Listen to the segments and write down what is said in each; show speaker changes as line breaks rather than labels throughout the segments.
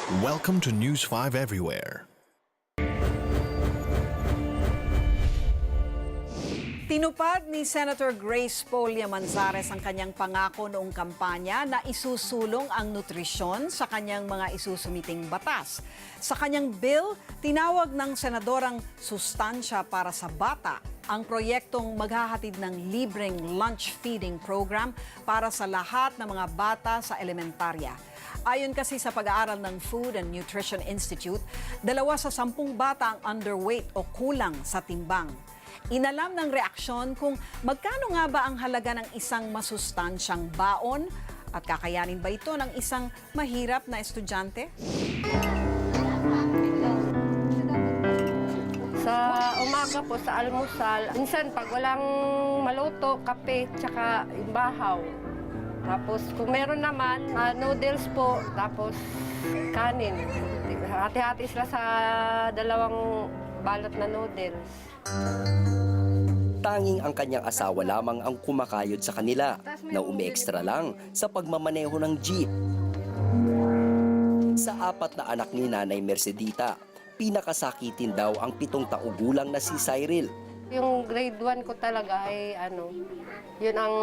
Welcome to News 5 Everywhere.
Tinupad ni Senator Grace Pollia Manzares ang kanyang pangako noong kampanya na isusulong ang nutrisyon sa kanyang mga isusumiting batas. Sa kanyang bill, tinawag ng senadorang sustansya para sa bata ang proyektong maghahatid ng libreng lunch feeding program para sa lahat ng mga bata sa elementarya. Ayon kasi sa pag-aaral ng Food and Nutrition Institute, 2 sa 10 bata ang underweight o kulang sa timbang. Inalam ng reaksyon kung magkano nga ba ang halaga ng isang masustansyang baon at kakayanin ba ito ng isang mahirap na estudyante?
Sa umaga po, sa almusal, minsan pag walang maluto, kape, tsaka bahaw. Tapos kung meron naman, noodles po, tapos kanin. Hati-hati sila sa 2 balot na noodles.
Tanging ang kanyang asawa lamang ang kumakayod sa kanila na umeextra lang sa pagmamaneho ng jeep. Sa 4 na anak ni Nanay Mercedita, pinakasakitin daw ang 7 taong gulang na si Cyril.
Yung grade 1 ko talaga ay yun ang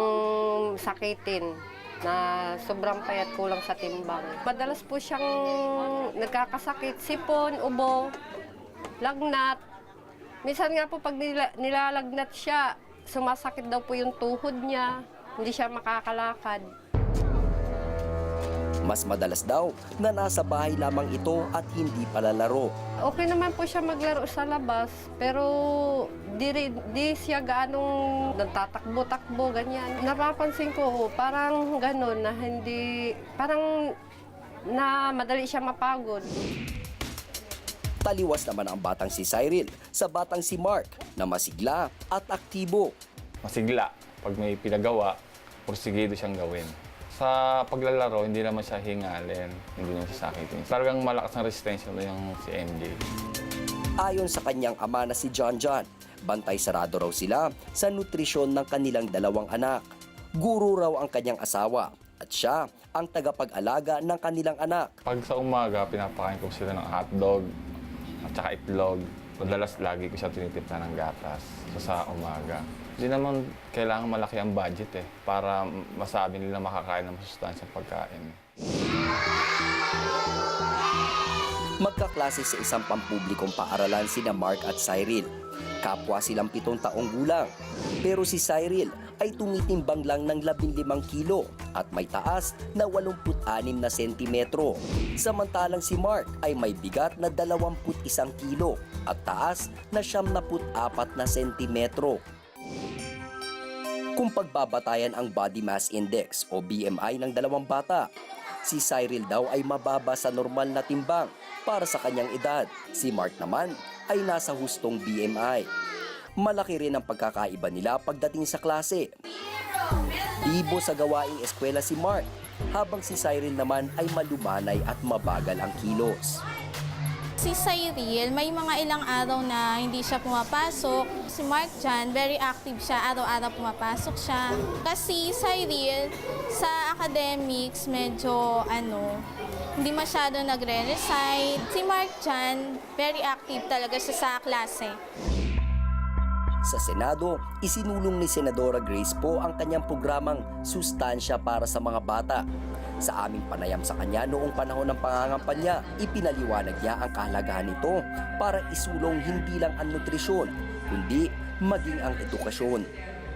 sakitin na sobrang payat, kulang sa timbang. Madalas po siyang nagkakasakit, sipon, ubo, lagnat. Minsan nga po pag nilalagnat siya, sumasakit daw po yung tuhod niya, hindi siya makakalakad.
Mas madalas daw na nasa bahay lamang ito at hindi palalaro.
Okay naman po siya maglaro sa labas, pero di siya gaanong nagtatakbo-takbo, ganyan. Napapansin ko, parang gano'n na hindi, parang na madali siya mapagod.
Taliwas naman ang batang si Cyril sa batang si Mark na masigla at aktibo.
Masigla, pag may pinagawa, porsigido siyang gawin. Sa paglalaro, hindi naman siya hingalin, hindi naman siya sakitin. Talagang malakas ang resistensya yung si MJ.
Ayon sa kanyang ama na si John John, bantay sarado raw sila sa nutrisyon ng kanilang 2 anak. Guro raw ang kanyang asawa at siya ang tagapag-alaga ng kanilang anak.
Pag sa umaga, pinapakain ko sila ng hotdog at saka itlog. Madalas lagi ko siya tinitimpla ng gatas sa umaga. Hindi naman kailangan malaki ang budget para masabi nila makakain ng masustansyang pagkain.
Magkaklase sa isang pampublikong paaralan sina Mark at Cyril. Kapwa silang 7 taong gulang. Pero si Cyril ay tumitimbang lang ng 15 kilo at may taas na 86 na sentimetro. Samantalang si Mark ay may bigat na 21 kilo at taas na 74 na sentimetro. Kung pagbabatayan ang Body Mass Index o BMI ng 2 bata, si Cyril daw ay mababa sa normal na timbang para sa kanyang edad. Si Mark naman ay nasa hustong BMI. Malaki rin ang pagkakaiba nila pagdating sa klase. Bibo sa gawaing eskwela si Mark, habang si Cyril naman ay malumanay at mabagal ang kilos.
Si Cyril, may mga ilang araw na hindi siya pumapasok. Si Mark dyan, very active siya. Araw-araw pumapasok siya. Kasi Cyril, sa academics, medyo hindi masyado nagre-recite. Si Mark dyan, very active talaga siya sa klase.
Sa Senado, isinulong ni Senadora Grace po ang kanyang programang Sustansya para sa mga bata. Sa aming panayam sa kanya noong panahon ng pangangampanya, ipinaliwanag niya ang kahalagahan nito para isulong hindi lang ang nutrisyon, kundi maging ang edukasyon.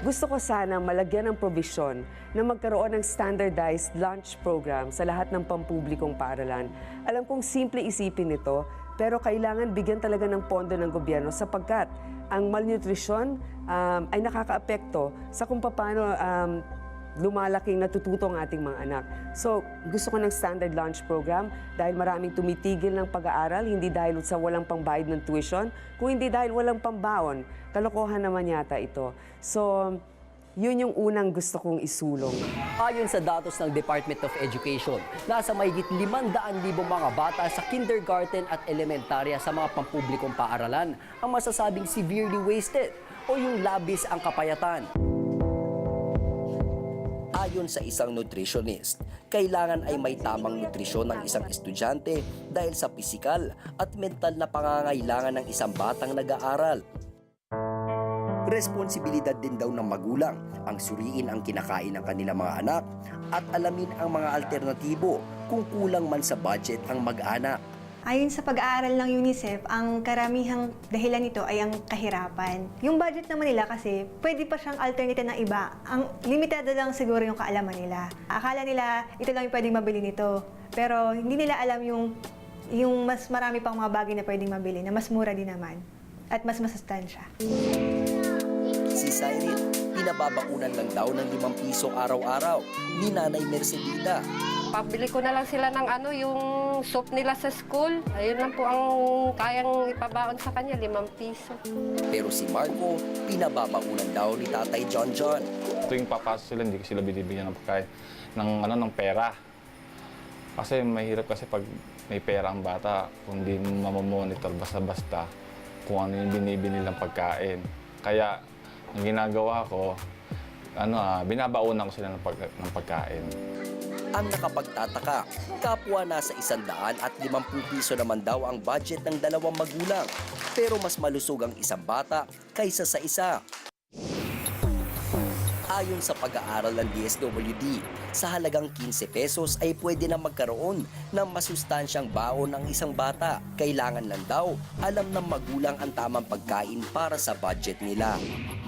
Gusto ko sana malagyan ng probisyon na magkaroon ng standardized lunch program sa lahat ng pampublikong paaralan. Alam kong simple isipin ito, pero kailangan bigyan talaga ng pondo ng gobyerno sapagkat ang malnutrition ay nakakaapekto sa kung paano lumalaking natututo ang ating mga anak. So, gusto ko ng standard lunch program dahil maraming tumitigil ng pag-aaral, hindi dahil sa walang pangbayad ng tuition, kung hindi dahil walang pambaon. Kalokohan naman yata ito. So, yun yung unang gusto kong isulong.
Ayon sa datos ng Department of Education, nasa mahigit 500,000 mga bata sa kindergarten at elementarya sa mga pampublikong paaralan ang masasabing severely wasted o yung labis ang kapayatan. Ayon sa isang nutritionist, kailangan ay may tamang nutrisyon ng isang estudyante dahil sa pisikal at mental na pangangailangan ng isang batang nag-aaral. Responsibilidad din daw ng magulang ang suriin ang kinakain ng kanilang mga anak at alamin ang mga alternatibo kung kulang man sa budget ang mag-anak.
Ayon sa pag-aaral ng UNICEF, ang karamihang dahilan nito ay ang kahirapan. Yung budget naman nila kasi, pwede pa siyang alternative ng iba. Ang limitado lang siguro yung kaalaman nila. Akala nila, ito lang yung pwedeng mabili nito. Pero hindi nila alam yung mas marami pang mga bagay na pwedeng mabili, na mas mura din naman at mas masustansya.
Si Cyril, pinababakunan lang daw ng 5 piso araw-araw ni Nanay Mercedita.
Pabili ko na lang sila ng yung soup nila sa school. Ayun lang po ang kayang ipabaon sa kanya, 5 piso.
Pero si Marco, pinababaunan daw ni Tatay John John.
Tuwing papasok sila, hindi ko sila binibigyan ng pagkain ng pera. Kasi mahirap kasi pag may pera ang bata, kung hindi mamamonitor basta-basta kung ano yung binibili ng pagkain. Kaya ang ginagawa ko, binabaunan ko sila ng pagkain.
Ang nakapagtataka, kapwa nasa 150 piso naman daw ang budget ng 2 magulang. Pero mas malusog ang isang bata kaysa sa isa. Ayon sa pag-aaral ng DSWD, sa halagang 15 pesos ay pwede na magkaroon ng masustansyang baon ng isang bata. Kailangan lang daw alam ng magulang ang tamang pagkain para sa budget nila.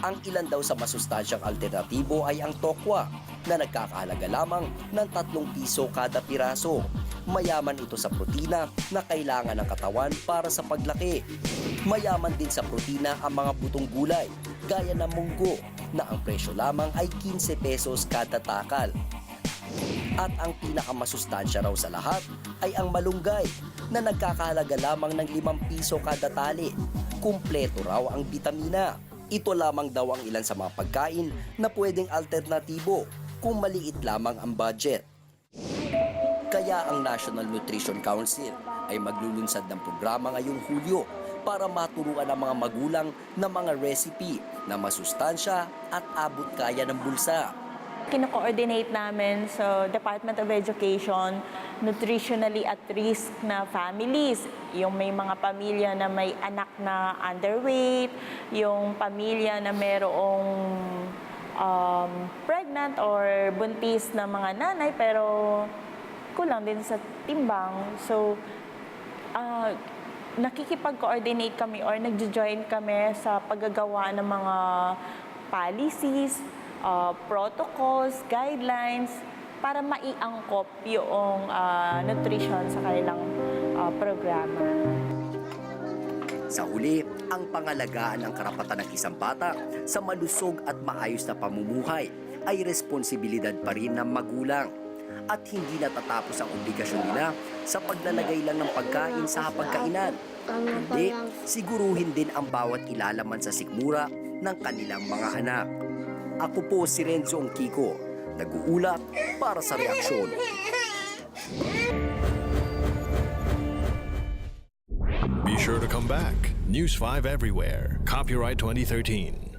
Ang ilan daw sa masustansyang alternatibo ay ang tokwa, na nagkakahalaga lamang ng 3 piso kada piraso. Mayaman ito sa protina na kailangan ng katawan para sa paglaki. Mayaman din sa protina ang mga butong gulay, gaya ng munggo, na ang presyo lamang ay 15 pesos kada takal. At ang pinakamasustansya raw sa lahat ay ang malunggay, na nagkakahalaga lamang ng 5 piso kada tali. Kumpleto raw ang bitamina. Ito lamang daw ang ilan sa mga pagkain na pwedeng alternatibo kung maliit lamang ang budget. Kaya ang National Nutrition Council ay maglulunsad ng programa ngayong Hulyo para maturuan ang mga magulang ng mga recipe na masustansya at abot kaya ng bulsa.
Kino-coordinate namin sa Department of Education, nutritionally at risk na families. Yung may mga pamilya na may anak na underweight, yung pamilya na mayroong pregnant or buntis na mga nanay pero kulang din sa timbang. So, nakikipag-coordinate kami or nagjo-join kami sa paggagawa ng mga policies, protocols, guidelines para maiangkop yung nutrition sa kanilang programa.
Sa huli, ang pangalagaan ng karapatan ng isang bata sa malusog at maayos na pamumuhay ay responsibilidad pa rin ng magulang. At hindi natatapos ang obligasyon nila sa paglalagay lang ng pagkain sa hapagkainan. Hindi, siguruhin din ang bawat ilalaman sa sikmura ng kanilang mga anak. Ako po si Renzo Kiko, nag-uulat para sa Reaksyon.
Be sure to come back. News 5 everywhere. Copyright 2013.